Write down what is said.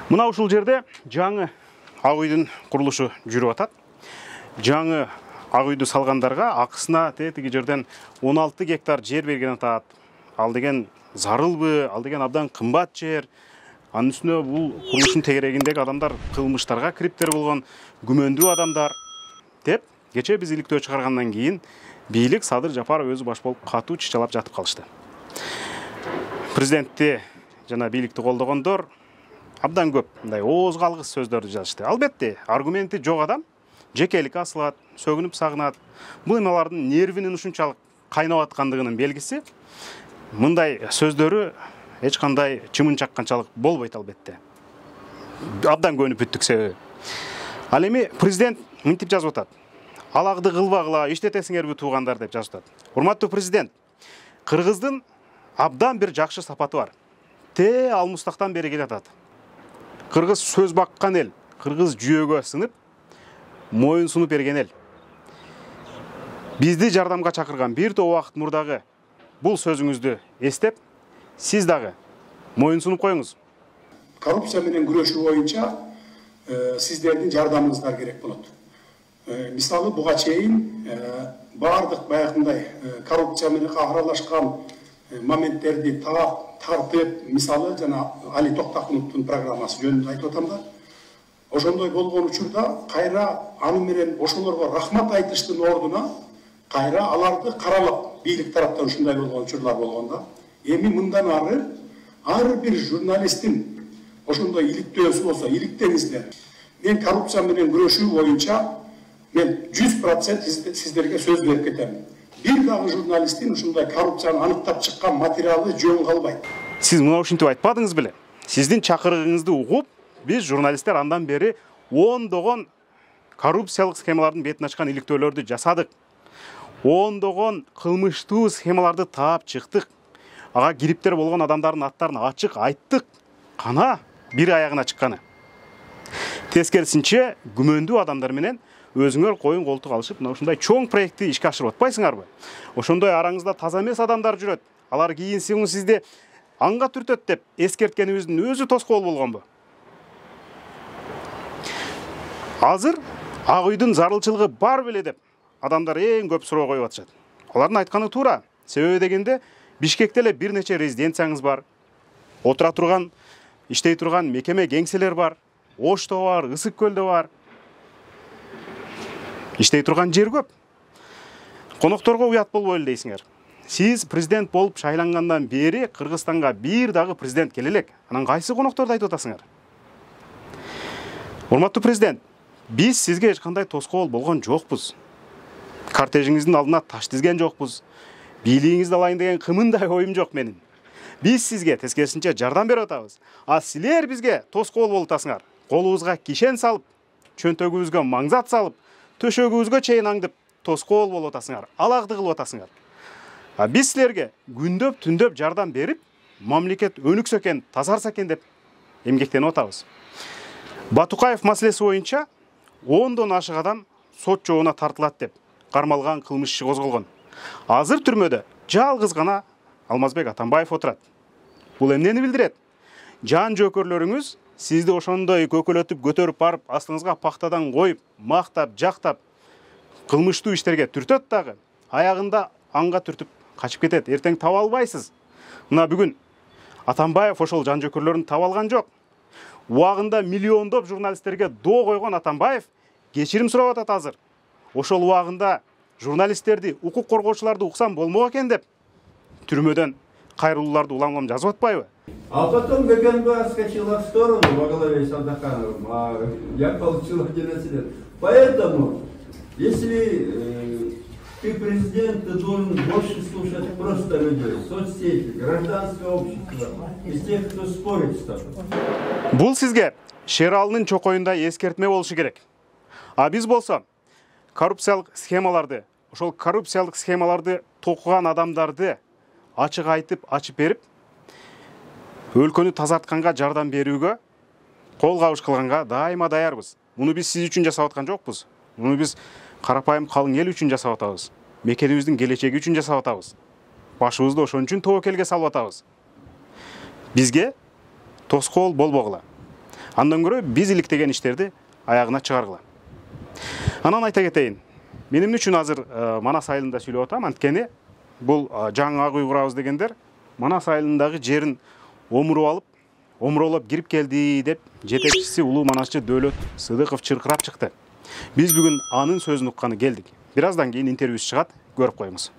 Мына ушул жерде жаңы ак үйдүн курулушу жүрүп атат. Жаңы ак үйдү салгандарга акысына тетиги жерден 16 гектар жер берген атат. Ал деген зарылбы, ал деген абдан кымбат жер. Анын үстүнө бул курулуштун тегерегиндеги адамдар кылмыштарга кириптер болгон, күмөндүү адамдар деп кече биз иликтөө чыгаргандан кийин бийлик Садыр Жапаров өзү баш болуп катуу чычалап жатып калышты. Президентти жана бийликти колдогондор абдан көп мындай ооз калгыс сөздөрдү жазышты. Албетте, аргументи жок адам жекелик асылат, сөгүнүп сагынат. Бул алардын нервинин ушунчалык кайнап аткандыгынын белгиси. Мындай сөздөрү эч кандай чымын чакканчалык болбойт албетте. Абдан көнүп бүттүк себеби. Ал эми президент мынтип жазып атат. Алагды кылбагыла, иштетесиңерби туугандар деп жазып атат. Урматтуу президент, кыргыздын абдан бир жакшы сапаты бар. Те алмустактан бери келе атат. Кыргыз сөз баккан эл, кыргыз жүйөгө сынып, моюн сунуп берген эл. Бизди жардамга чакырган бир топ убакыт мурдагы бул сөзүңүздү эстеп, сиз дагы моюн сунуп коюңуз. Коррупция менен күрөшүү боюнча сиздердин жардамыңыздар керек болот. Мисалы буга чейин бардык баягындай коррупция менен аралашкан моменттерди тартып, мисалы жана Али Токтакуновдун программасы жөнүндө айтып атам да. Ошондой болгон учурда кайра аны менен ошолорго рахмат айтыштын ордуна кайра аларды каралап бийлик тараптан ушундай болгон учурлар болгондо эми мындан ар бир журналисттин ошондой иликтөөсү болсо иликтеңиздер. Мен коррупция менен күрөшүү боюнча мен 100% сиздерге сөз берип кетем. Бир дагы журналисттин ушундай коррупцияны аныктап чыккан материалы жөн калбайт. Сиз мына ушинтип айтпадыңыз беле? Сиздин чакырыгыңызды угуп, биз журналисттер андан бери ондогон коррупциялык схемалардын бетин ачкан иликтөөлөрдү жасадык. Ондогон кылмыштуу схемаларды таап чыктык. Ага кириптер болгон адамдардын аттарын ачык айттык. Кана бир аягына чыкканы. Тескерисинче күмөндүү адамдар менен өзүңөр коюн колтук алышып, мына ушундай чоң проектти ишке ашырып атпайсыңарбы? Ошондой араңызда таза эмес адамдар жүрөт. Алар кийин сизди анга түртөт деп эскерткенибиздин өзү тоскоол болгонбу? Азыр ак үйдүн зарылчылыгы бар беле деп адамдар эң көп суроо коюп атышат. Алардын айтканы туура. Себеби дегенде Бишкекте эле бир нече резиденцияңыз бар. Отура турган, иштей турган мекеме кеңселер бар. Ошто бар, Ысык көлдө бар. Иштей турган жер көп. Конокторго уят болбойлу дейсиңер. Сиз президент болуп шайлангандан бери Кыргызстанга бир дагы президент келе элек. Анан кайсы конокторду айтып атасыңар? Урматтуу президент, биз сизге эч кандай тоскоол болгон жокпуз. Кортежиңиздин алдына таш тизген жокпуз. Бийлигиңизди алайын деген кымындай оюм жок менин. Биз сизге тескерисинче жардам берип атабыз. А силер бизге тоскоол болуп атасыңар. Колубузга кишен салып, чөнтөгүбүзгө маңзат салып, төшөгүбүзгө чейин аңдып тоскоол болуп атасыңар. Алагды кылып атасыңар. А биз силерге күндөп түндөп жардам берип, мамлекет өнүксө экен, тазарса экен деп эмгектенип атабыз. Батукаев маселеси боюнча 10дон ашык адам сот жообуна тартылат деп кармалган кылмыш иши козголгон. Азыр түрмөдө жалгыз гана Алмазбек Атамбаев отурат. Бул эмнени билдирет? Жан жөкөрлөрүңүз сизди ошондой көкөлөтүп көтөрүп барып, астыңызга пахтадан коюп, мактап, жактап, кылмыштуу иштерге түртөт дагы, аягында анга түртүп качып кетет. Эртең таба албайсыз. Мына бүгүн Атамбаев ошол жан жөкөрлөрүн таба алган жок. Убагында миллиондоп журналисттерге доо койгон Атамбаев кечирим сурап атат азыр. Ошол убагында журналисттерди, укук коргоочуларды уксам болмок экен деп түрмөдөн кайрылууларды улам-улам жазып атпайбы? А потом ГКНБ скочила в сторону во главе с Садахановым, а я получил 11 лет. Поэтому, если ты президент, ты должен больше слушать просто людей, соцсети, гражданское общество, из тех, кто спорит с тобой. Бул сизге Шералынын чокоюндай эскертме болушу керек. А биз болсо коррупциялык схемаларды, ошол коррупциялык схемаларды токуган адамдарды ачык айтып, ачып берип, өлкөнү тазартканга жардам берүүгө, кол кабыш кылганга дайыма даярбыз. Муну биз сиз үчүн жасап аткан жокпуз. Муну биз карапайым калың эл үчүн жасап атабыз. Мекенибиздин келечеги үчүн жасап атабыз. Башыбызды ошон үчүн тобокелге салып атабыз. Бизге тоскоол болбогула. Андан көрө биз иликтеген иштерди аягына чыгаргыла. Анан айта кетейин. Менин үчүн азыр Манас айылында сүйлөп атам, анткени бул жаңы ак үй курабыз дегендер Манас айылындагы жерин омуролоп кирип келди деп жетекчиси улуу манасчы Дөөлөт Сыдыков чыркырап чыкты. Биз бүгүн анын сөзүн укканы келдик. Бир аздан кийин интервьюсу чыгат, көрүп коюңуз.